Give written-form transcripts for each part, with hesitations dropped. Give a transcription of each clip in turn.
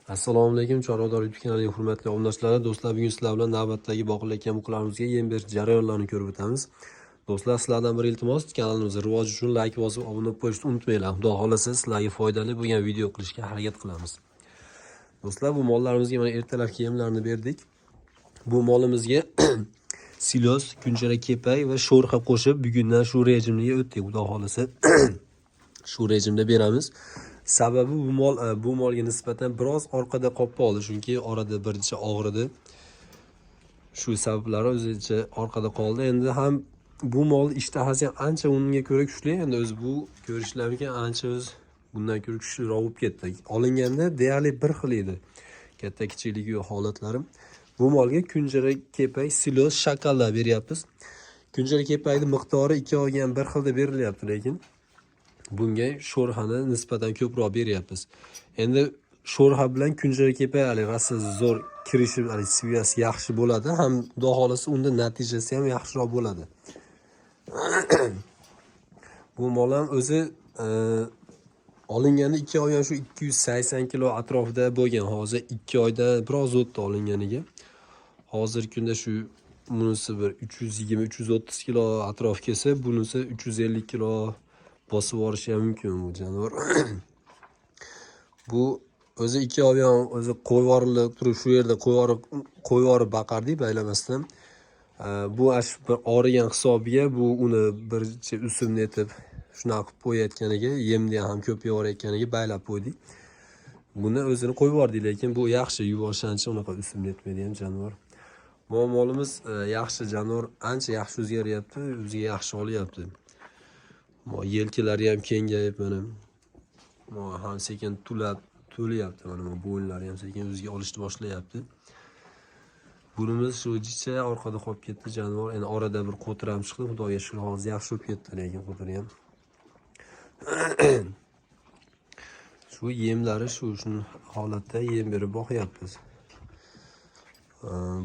Assalomu alaykum, Chorvador YouTube kanalining hurmatli obunachilar. Do'stlar, bugun sizlar bilan navbatdagi boqilayotgan buqalarimizga yem berish jarayonlarini ko'rib o'tamiz. Do'stlar, sizlardan bir iltimos, kanalimizni rivoji uchun like bosib, obuna bo'lib qo'yishni unutmanglar. Xudo xolasa sizlarga foydali bo'lgan video qilishga harakat qilamiz. Do'stlar, bu mollarimizga mana ertalabki yemlarni berdik. Bu molimizga silos, kunjara kepak va sho'rxa qo'shib bugundan shu rejimga o'tdik. Xudo xolasa shu rejimda beramiz. Sababi bu molga nisbatan biroz orqada qolib qoldi, chunki orada bircha og'ridi. Shu sabablari o'zicha orqada qoldi. Endi ham bu mol ishtahasi ham ancha unga ko'ra kuchli. Endi o'zi bu ko'rishlarga ancha bundan ko'ra kuchliroq bo'lib ketdi. Olinganda deyarli bir xil edi. Katta kichikligi yo'q holatlari. Bu molga kunjara kepak, silos, shakalla beryapmiz. Kunjara kepakning miqdori ikkoviga ham bir xilda berilyapti, lekin bunga sho'rxani nisbatan ko'proq beryapmiz. Endi sho'rxa bilan kunjara kepak rosa zo'r kirishi, sviyasi yaxshi bo'ladi, ham xudo xolasa unda natijasi ham yaxshiroq bo'ladi. Bu mol ham o'zi olinganda 2 oy ham shu 280 kilo atrofida bo'lgan. Hozir 2 oyda biroz o'tdi olinganiga. Hozirgi kunda shu bunisi bir 320-330 kilo atrof kelsa, bunisi 350 kilo bosib yuborishi ham mumkin bu jonivor. Bu o'zi 2 oy ham o'zi qo'yvorilib turib, shu yerda qo'yvorib baqardik baylamasdan. Bu ash bir origan hisobiga bu uni bircha usulni etib shunaqa qilib qo'yayotganiga, yemni ham ko'p yevorayotganiga baylab qo'ydik. Buni o'zini qo'yvordik, lekin bu yaxshi yuvoshancha unaqa usulni etmaydi ham jonivor. Molimiz yaxshi jonivor, ancha yaxshi o'zgaryapti, o'ziga yaxshi olyapti. Yelkalari ham kengayib, mana ham sekin to'layapti, mana bu bo'ynlari ham sekin o'ziga olishni boshlayapti. Bunimiz shu jicha orqada qolib ketdi jonivor. Endi orada bir qo'tir ham chiqdi, xudoga shukr, hozir yaxshi bo'lib ketdi, lekin qo'tiri ham. Shu yemlari shu holatda yem berib boqyapmiz.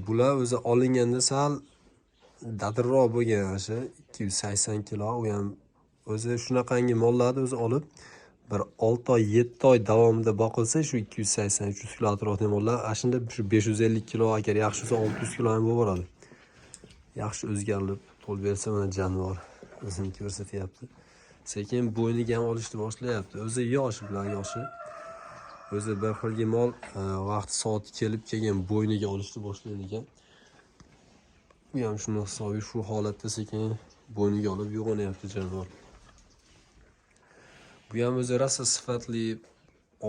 Bular o'zi olinganda sal dadilroq bo'lgan, o'sha 280 kilo, u ham o'zi shunaqangi mollarni o'zi olib bir 6 oy, 7 oy davomida boqilsa shu 280-300 kilo atrofida mollar, ashunda shu 550 kilo, agar yaxshi bo'lsa 600 kilo ham bo'ladi. Yaxshi o'zgarilib to'l bersa, mana jonivor o'zini ko'rsatyapti. Sekin bo'yniga ham olishni boshlayapti. O'zi yosh bilan yoshi. O'zi bir xilga mol vaqt soati kelib kelgan bo'yniga olishni boshlaydi ekan. Bu ham shuni hisobi shu holatda sekin bo'yniga olib yo'g'onyapti jonivor. Bu ham o'zi rosa sifatli,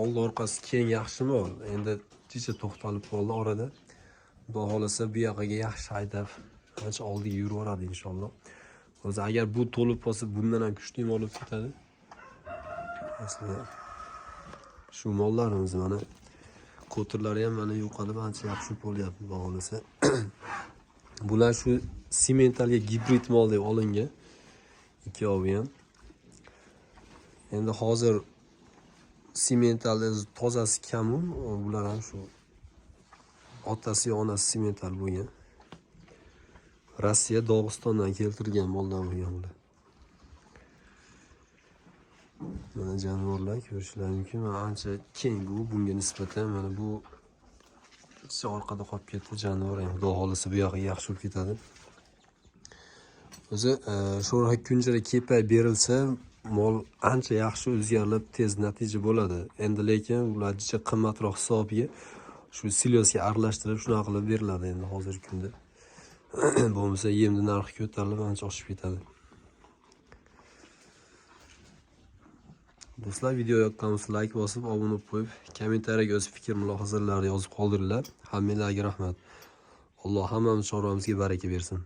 oldi orqasi keng yaxshi mol. Endi jicha to'xtalib qoldi orada. Xudo xolasa bu yoqqa yaxshi haydab, ancha oldiga yuraveradi inshaalloh. O'zi agar bu to'lib qolsa, bundan ham kuchli mol bo'lib ketadi. Aslida shu mollarimiz mana qo'tirlari ham mana yo'qolib ancha yaxshi bo'lyapti, xudo xolasa. Bular shu simentalga gibrid mol deb olingan. Ikkovi ham. Endi hozir simentalda tozasi kam, bular ham shu otasi, onasi simental bo'lgan. Rossiya, Dog'istondan keltirgan moldan bo'lgan bular. Mana jonivorlar ko'rishingiz mumkin. Ancha keng bunga nisbatan, mana bu orqada qolib ketdi jonivor. Ham xudo xolasa bu yoqqa yaxshi bo'lib ketadi. O'zi sho'rxa kunjara kepak berilsa, mol ancha yaxshi o'zgarilib, tez natija bo'ladi. Endi lekin ular juda qimmatroq hisobiga shu silosga aralashtirib shunaqa qilib beriladi endi hozirgi kunda. Bo'lmasa yemni narxi ko'tarilib ancha oshib ketadi. Do'stlar, video yoqqan bo'lsa like bosib, obuna bo'lib qo'yib, kommentariyaga o'z fikr mulohazalaringizni yozib qoldiringlar. Hammanglarga rahmat. Alloh hammamiz chorvamizga baraka bersin.